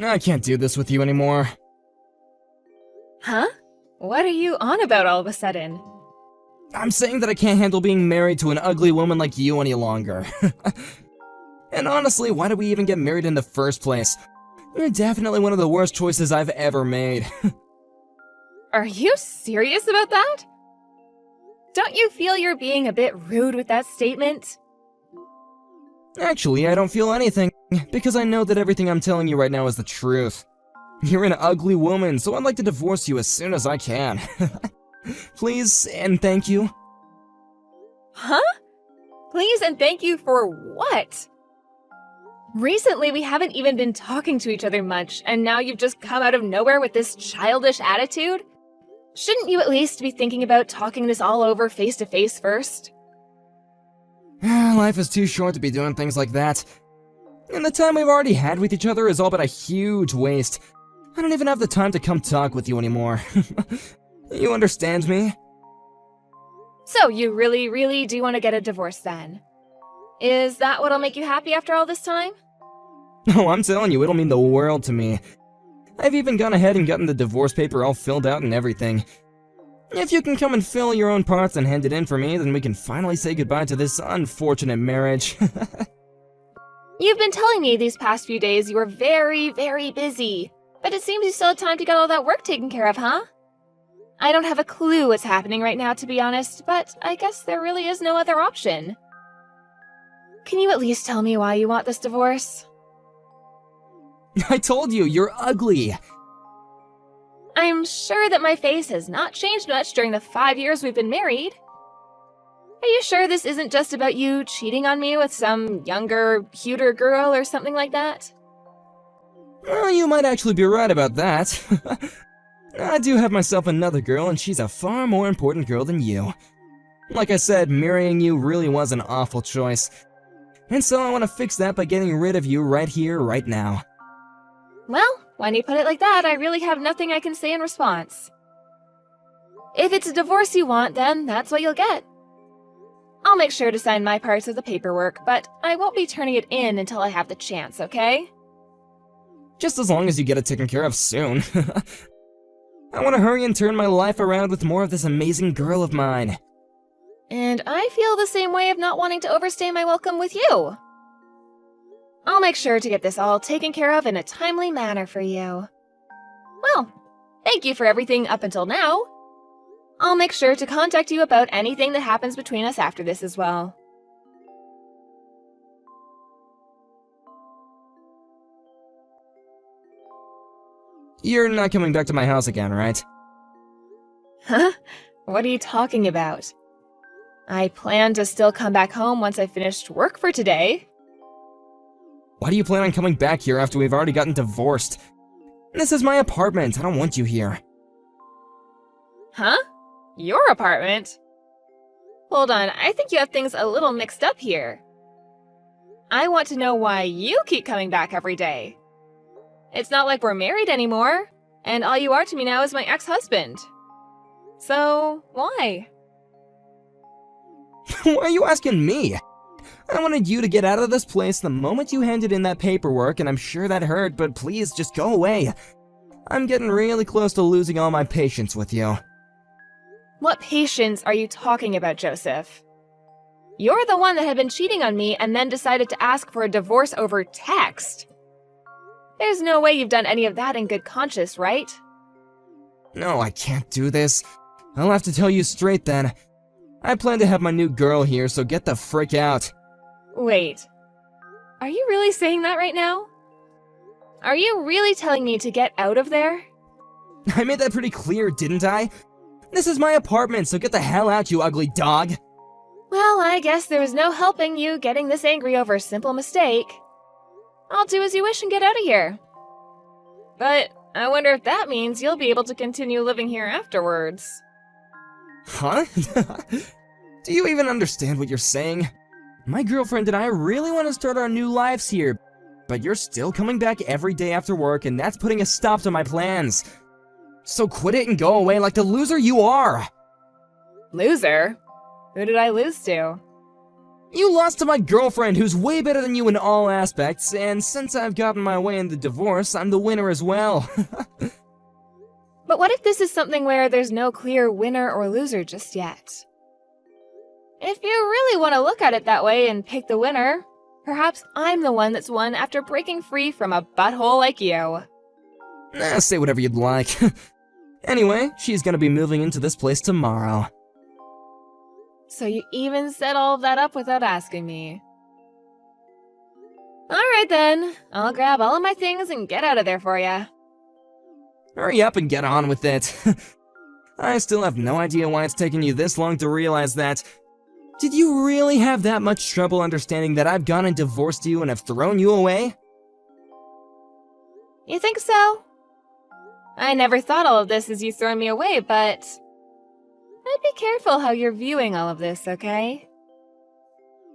I can't do this with you anymore. Huh? What are you on about all of a sudden? I'm saying that I can't handle being married to an ugly woman like you any longer. And honestly, why did we even get married in the first place? You're definitely one of the worst choices I've ever made. Are you serious about that? Don't you feel you're being a bit rude with that statement? Actually, I don't feel anything, because I know that everything I'm telling you right now is the truth. You're an ugly woman, so I'd like to divorce you as soon as I can. Please and thank you. Huh? Please and thank you for what? Recently, we haven't even been talking to each other much, and now you've just come out of nowhere with this childish attitude? Shouldn't you at least be thinking about talking this all over face to face first? Life is too short to be doing things like that. And the time we've already had with each other is all but a huge waste. I don't even have the time to come talk with you anymore. You understand me? So, you really do want to get a divorce then? Is that what'll make you happy after all this time? Oh, I'm telling you, it'll mean the world to me. I've even gone ahead and gotten the divorce paper all filled out and everything. If you can come and fill your own parts and hand it in for me, then we can finally say goodbye to this unfortunate marriage. You've been telling me these past few days you were very busy, but it seems you still have time to get all that work taken care of, huh? I don't have a clue what's happening right now, to be honest, but I guess there really is no other option. Can you at least tell me why you want this divorce? I told you, you're ugly. I'm sure that my face has not changed much during the 5 years we've been married. Are you sure this isn't just about you cheating on me with some younger, cuter girl or something like that? Well, you might actually be right about that. I do have myself another girl, and she's a far more important girl than you. Like I said, marrying you really was an awful choice. And so I want to fix that by getting rid of you right here, right now. Well, when you put it like that, I really have nothing I can say in response. If it's a divorce you want, then that's what you'll get. I'll make sure to sign my parts of the paperwork, but I won't be turning it in until I have the chance, okay? Just as long as you get it taken care of soon. I want to hurry and turn my life around with more of this amazing girl of mine. And I feel the same way of not wanting to overstay my welcome with you. I'll make sure to get this all taken care of in a timely manner for you. Well, thank you for everything up until now. I'll make sure to contact you about anything that happens between us after this as well. You're not coming back to my house again, right? Huh? What are you talking about? I plan to still come back home once I finished work for today. Why do you plan on coming back here after we've already gotten divorced? This is my apartment. I don't want you here. Huh? Your apartment? Hold on, I think you have things a little mixed up here. I want to know why you keep coming back every day. It's not like we're married anymore, and all you are to me now is my ex-husband. So, why? Why are you asking me? I wanted you to get out of this place the moment you handed in that paperwork, and I'm sure that hurt, but please just go away. I'm getting really close to losing all my patience with you. What patience are you talking about, Joseph? You're the one that had been cheating on me and then decided to ask for a divorce over text. There's no way you've done any of that in good conscience, right? No, I can't do this. I'll have to tell you straight then. I plan to have my new girl here, so get the frick out. Wait. Are you really saying that right now? Are you really telling me to get out of there? I made that pretty clear, didn't I? This is my apartment, so get the hell out, you ugly dog. Well, I guess there was no helping you getting this angry over a simple mistake. I'll do as you wish and get out of here. But I wonder if that means you'll be able to continue living here afterwards. Huh? Do you even understand what you're saying? My girlfriend and I really want to start our new lives here, but you're still coming back every day after work, and that's putting a stop to my plans. So quit it and go away like the loser you are! Loser? Who did I lose to? You lost to my girlfriend, who's way better than you in all aspects, and since I've gotten my way in the divorce, I'm the winner as well. But what if this is something where there's no clear winner or loser just yet? If you really want to look at it that way and pick the winner, perhaps I'm the one that's won after breaking free from a butthole like you. Say whatever you'd like. Anyway, she's gonna be moving into this place tomorrow. So you even set all of that up without asking me. Alright then, I'll grab all of my things and get out of there for ya. Hurry up and get on with it. I still have no idea why it's taken you this long to realize that. Did you really have that much trouble understanding that I've gone and divorced you and have thrown you away? You think so? I never thought all of this as you throwing me away, but I'd be careful how you're viewing all of this, okay?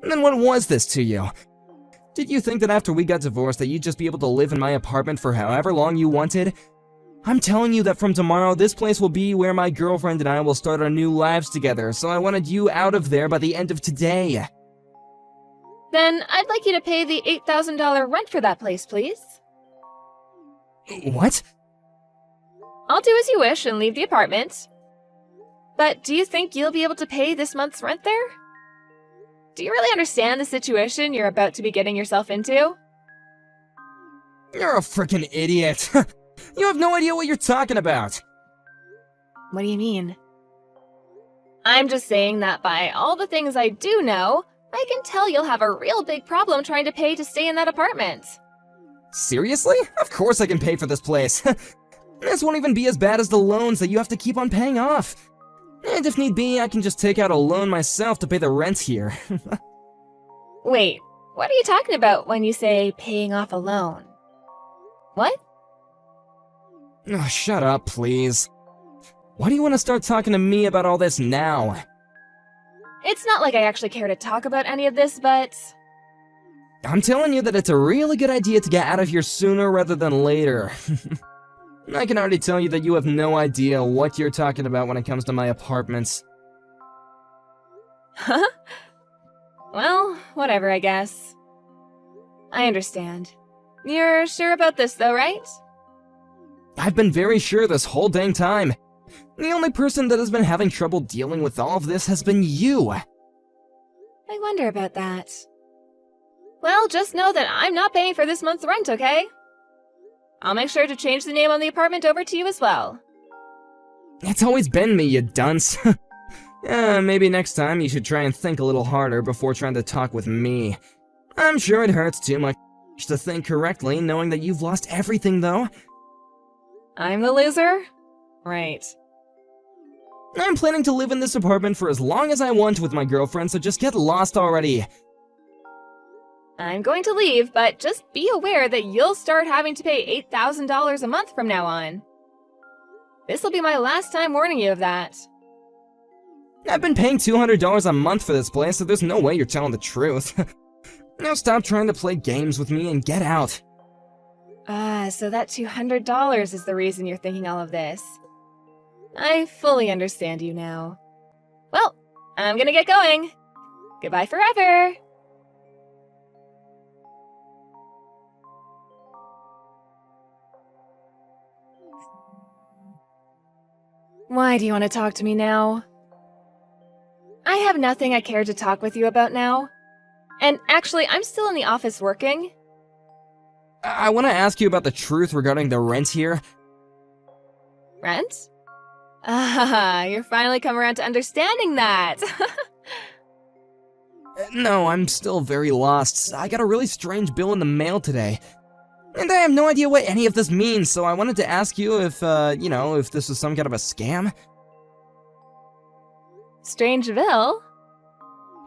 Then what was this to you? Did you think that after we got divorced that you'd just be able to live in my apartment for however long you wanted? I'm telling you that from tomorrow, this place will be where my girlfriend and I will start our new lives together, so I wanted you out of there by the end of today. Then I'd like you to pay the $8,000 rent for that place, please. What? I'll do as you wish and leave the apartment. But do you think you'll be able to pay this month's rent there? Do you really understand the situation you're about to be getting yourself into? You're a freaking idiot. You have no idea what you're talking about. What do you mean? I'm just saying that by all the things I do know, I can tell you'll have a real big problem trying to pay to stay in that apartment. Seriously? Of course I can pay for this place. This won't even be as bad as the loans that you have to keep on paying off. And if need be, I can just take out a loan myself to pay the rent here. Wait, what are you talking about when you say paying off a loan? What? Oh, shut up, please. Why do you want to start talking to me about all this now? It's not like I actually care to talk about any of this, but I'm telling you that it's a really good idea to get out of here sooner rather than later. I can already tell you that you have no idea what you're talking about when it comes to my apartments. Huh? Well, whatever, I guess. I understand. You're sure about this, though, right? I've been very sure this whole dang time. The only person that has been having trouble dealing with all of this has been you. I wonder about that. Well, just know that I'm not paying for this month's rent, okay? I'll make sure to change the name on the apartment over to you as well. It's always been me, you dunce. Maybe next time you should try and think a little harder before trying to talk with me. I'm sure it hurts too much to think correctly, knowing that you've lost everything, though. I'm the loser? Right. I'm planning to live in this apartment for as long as I want with my girlfriend, so just get lost already. I'm going to leave, but just be aware that you'll start having to pay $8,000 a month from now on. This will be my last time warning you of that. I've been paying $200 a month for this place, so there's no way you're telling the truth. Now stop trying to play games with me and get out. So that $200 is the reason you're thinking all of this. I fully understand you now. Well, I'm gonna get going. Goodbye forever! Why do you want to talk to me now? I have nothing I care to talk with you about now. And actually, I'm still in the office working. I want to ask you about the truth regarding the rent here. Rent? Ah, you're finally come around to understanding that. No, I'm still very lost. I got a really strange bill in the mail today. And I have no idea what any of this means, so I wanted to ask you if, if this was some kind of a scam. Strange bill?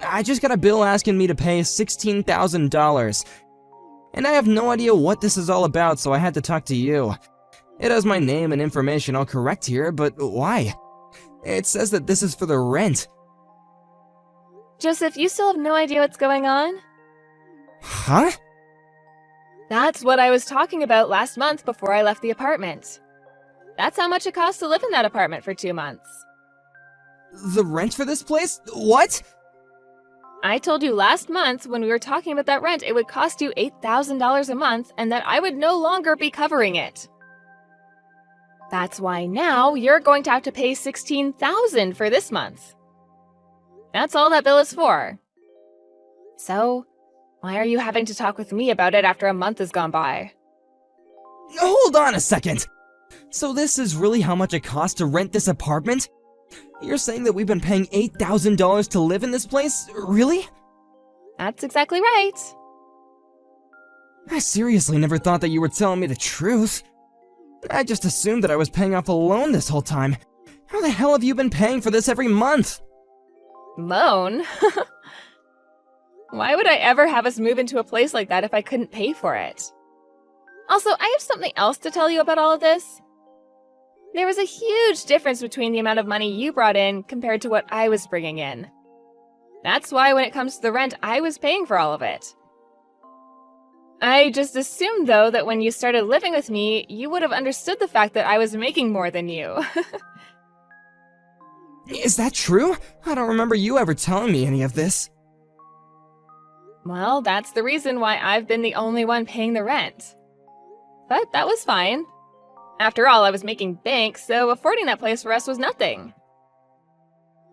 I just got a bill asking me to pay $16,000. And I have no idea what this is all about, so I had to talk to you. It has my name and information all correct here, but why? It says that this is for the rent. Joseph, you still have no idea what's going on? Huh? That's what I was talking about last month before I left the apartment. That's how much it costs to live in that apartment for 2 months. The rent for this place? What? I told you last month when we were talking about that rent, it would cost you $8,000 a month and that I would no longer be covering it. That's why now you're going to have to pay $16,000 for this month. That's all that bill is for. So, why are you having to talk with me about it after a month has gone by? Hold on a second! So this is really how much it costs to rent this apartment? You're saying that we've been paying $8,000 to live in this place? Really? That's exactly right. I seriously never thought that you were telling me the truth. I just assumed that I was paying off a loan this whole time. How the hell have you been paying for this every month? Loan? Why would I ever have us move into a place like that if I couldn't pay for it? Also, I have something else to tell you about all of this. There was a huge difference between the amount of money you brought in compared to what I was bringing in. That's why when it comes to the rent, I was paying for all of it. I just assumed, though, that when you started living with me, you would have understood the fact that I was making more than you. Is that true? I don't remember you ever telling me any of this. Well, that's the reason why I've been the only one paying the rent. But that was fine. After all, I was making bank, so affording that place for us was nothing.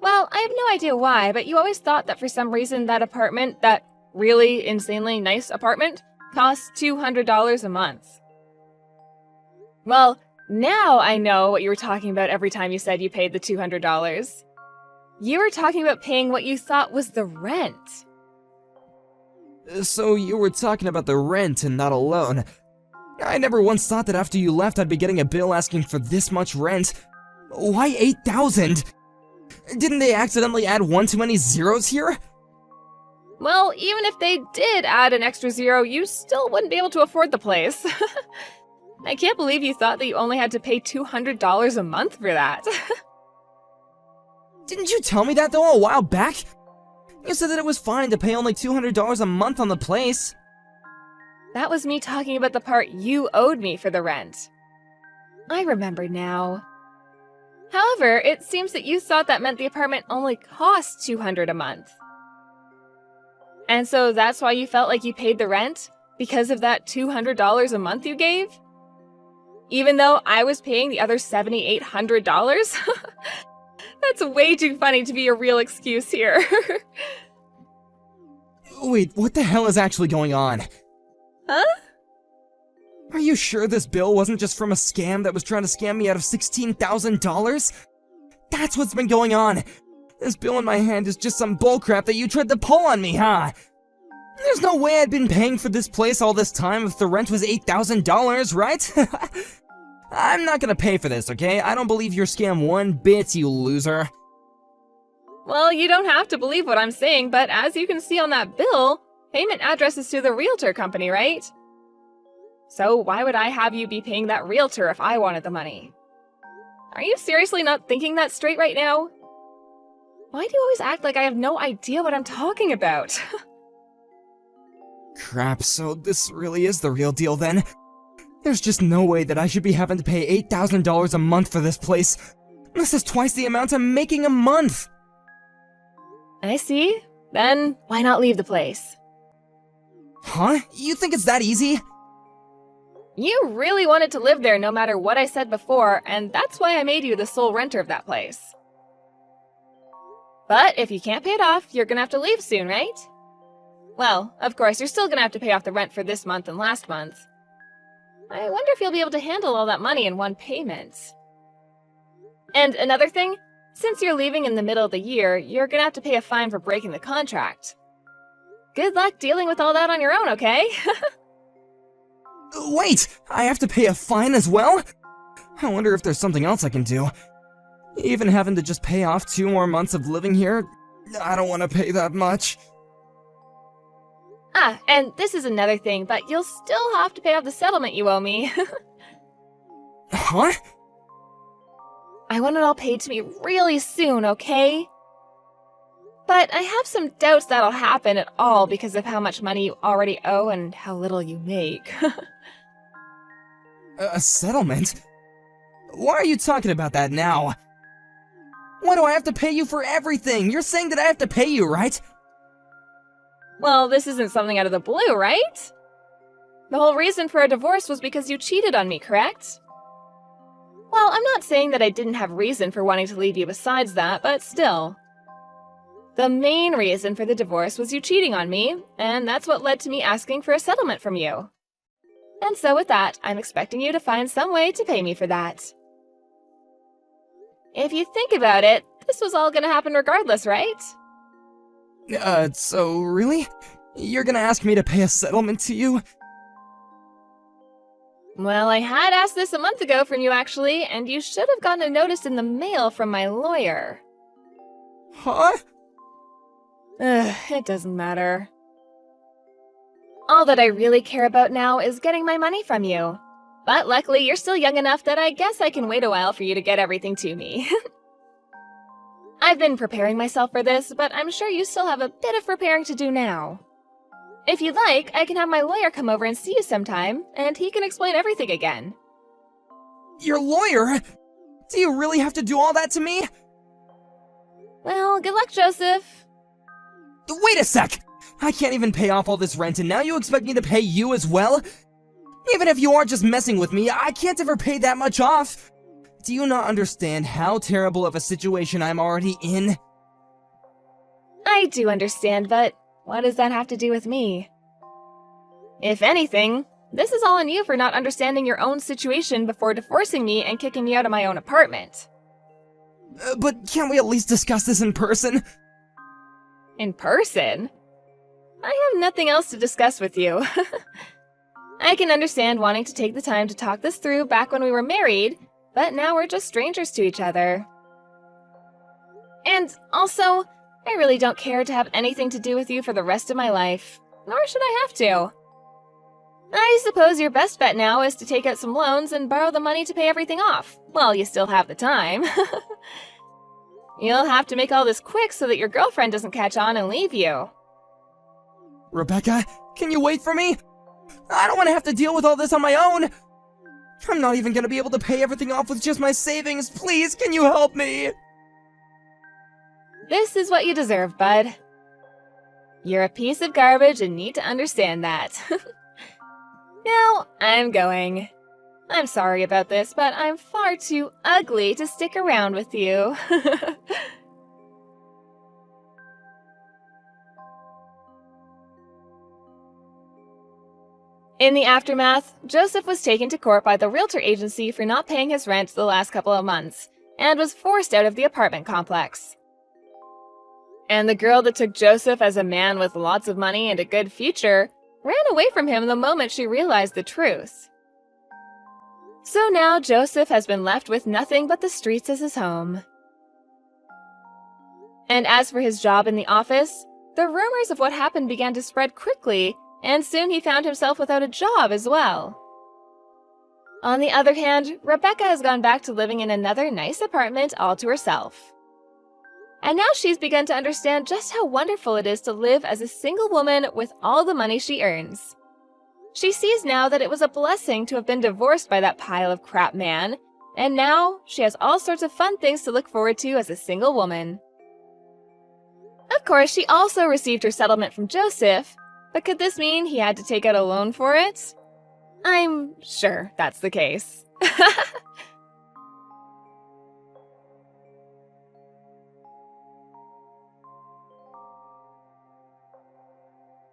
Well, I have no idea why, but you always thought that for some reason that apartment, that really insanely nice apartment, cost $200 a month. Well, now I know what you were talking about every time you said you paid the $200. You were talking about paying what you thought was the rent. So you were talking about the rent and not a loan. I never once thought that after you left I'd be getting a bill asking for this much rent. Why 8,000? Didn't they accidentally add one too many zeros here? Well, even if they did add an extra zero, you still wouldn't be able to afford the place. I can't believe you thought that you only had to pay $200 a month for that. Didn't you tell me that though a while back? You said that it was fine to pay only $200 a month on the place. That was me talking about the part you owed me for the rent. I remember now. However, it seems that you thought that meant the apartment only cost $200 a month. And so that's why you felt like you paid the rent? Because of that $200 a month you gave? Even though I was paying the other $7,800? That's way too funny to be a real excuse here. Wait, what the hell is actually going on? Huh? Are you sure this bill wasn't just from a scam that was trying to scam me out of $16,000? That's what's been going on. This bill in my hand is just some bullcrap that you tried to pull on me, huh? There's no way I'd been paying for this place all this time if the rent was $8,000, right? I'm not gonna pay for this, okay? I don't believe your scam one bit, you loser. Well, you don't have to believe what I'm saying, but as you can see on that bill, payment address is to the realtor company, right? So why would I have you be paying that realtor if I wanted the money? Are you seriously not thinking that straight right now? Why do you always act like I have no idea what I'm talking about? Crap, so this really is the real deal then? There's just no way that I should be having to pay $8,000 a month for this place. This is twice the amount I'm making a month! I see. Then why not leave the place? Huh? You think it's that easy? You really wanted to live there no matter what I said before, and that's why I made you the sole renter of that place. But if you can't pay it off, you're gonna have to leave soon, right? Well, of course, you're still gonna have to pay off the rent for this month and last month. I wonder if you'll be able to handle all that money in one payment. And another thing, since you're leaving in the middle of the year, you're gonna have to pay a fine for breaking the contract. Good luck dealing with all that on your own, okay? Wait! I have to pay a fine as well? I wonder if there's something else I can do. Even having to just pay off 2 more months of living here, I don't want to pay that much. Ah, and this is another thing, but you'll still have to pay off the settlement you owe me. Huh? I want it all paid to me really soon, okay? But I have some doubts that'll happen at all because of how much money you already owe and how little you make. A settlement? Why are you talking about that now? Why do I have to pay you for everything? You're saying that I have to pay you, right? Well, this isn't something out of the blue, right? The whole reason for our divorce was because you cheated on me, correct? Well, I'm not saying that I didn't have reason for wanting to leave you besides that, but still. The main reason for the divorce was you cheating on me, and that's what led to me asking for a settlement from you. And so with that, I'm expecting you to find some way to pay me for that. If you think about it, this was all gonna happen regardless, right? So really? You're gonna ask me to pay a settlement to you? Well, I had asked this a month ago from you actually, and you should have gotten a notice in the mail from my lawyer. Huh? It doesn't matter. All that I really care about now is getting my money from you. But luckily, you're still young enough that I guess I can wait a while for you to get everything to me. I've been preparing myself for this, but I'm sure you still have a bit of preparing to do now. If you'd like, I can have my lawyer come over and see you sometime, and he can explain everything again. Your lawyer? Do you really have to do all that to me? Well, good luck, Joseph. Wait a sec! I can't even pay off all this rent, and now you expect me to pay you as well? Even if you are just messing with me, I can't ever pay that much off! Do you not understand how terrible of a situation I'm already in? I do understand, but what does that have to do with me? If anything, this is all on you for not understanding your own situation before divorcing me and kicking me out of my own apartment. But can't we at least discuss this in person? In person? I have nothing else to discuss with you. I can understand wanting to take the time to talk this through back when we were married, but now we're just strangers to each other. And also, I really don't care to have anything to do with you for the rest of my life, nor should I have to. I suppose your best bet now is to take out some loans and borrow the money to pay everything off, while you still have the time. You'll have to make all this quick so that your girlfriend doesn't catch on and leave you. Rebecca, can you wait for me? I don't want to have to deal with all this on my own! I'm not even gonna be able to pay everything off with just my savings. Please, can you help me? This is what you deserve, bud. You're a piece of garbage and need to understand that. Now, I'm going. I'm sorry about this, but I'm far too ugly to stick around with you. In the aftermath, Joseph was taken to court by the realtor agency for not paying his rent the last couple of months, and was forced out of the apartment complex. And the girl that took Joseph as a man with lots of money and a good future ran away from him the moment she realized the truth. So now Joseph has been left with nothing but the streets as his home. And as for his job in the office, the rumors of what happened began to spread quickly, and soon he found himself without a job as well. On the other hand, Rebecca has gone back to living in another nice apartment all to herself. And now she's begun to understand just how wonderful it is to live as a single woman with all the money she earns. She sees now that it was a blessing to have been divorced by that pile of crap man, and now she has all sorts of fun things to look forward to as a single woman. Of course, she also received her settlement from Joseph, but could this mean he had to take out a loan for it? I'm sure that's the case.